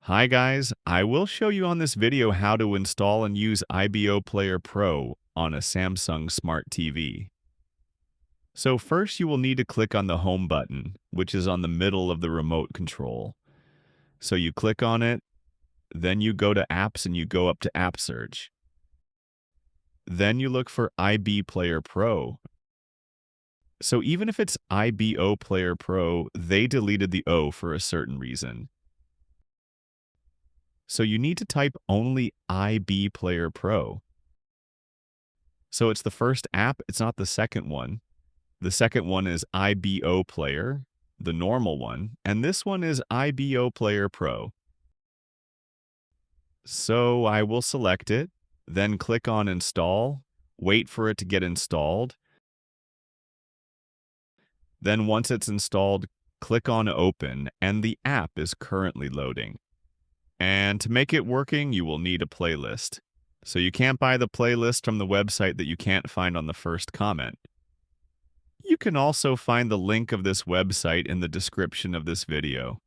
Hi guys, I will show you on this video how to install and use IBO Player Pro on a Samsung Smart TV. So first you will need to click on the home button, which is on the middle of the remote control. So you click on it, then you go to apps and you go up to app search. Then you look for IB Player Pro. So even if it's IBO Player Pro, they deleted the O for a certain reason. So you need to type only IB Player Pro. So it's the first app, it's not the second one. The second one is IBO Player, the normal one, and this one is IBO Player Pro. So I will select it, then click on Install, wait for it to get installed. Then once it's installed, click on Open, and the app is currently loading. And to make it working, you will need a playlist. So you can't buy the playlist from the website that you can't find on the first comment. You can also find the link of this website in the description of this video.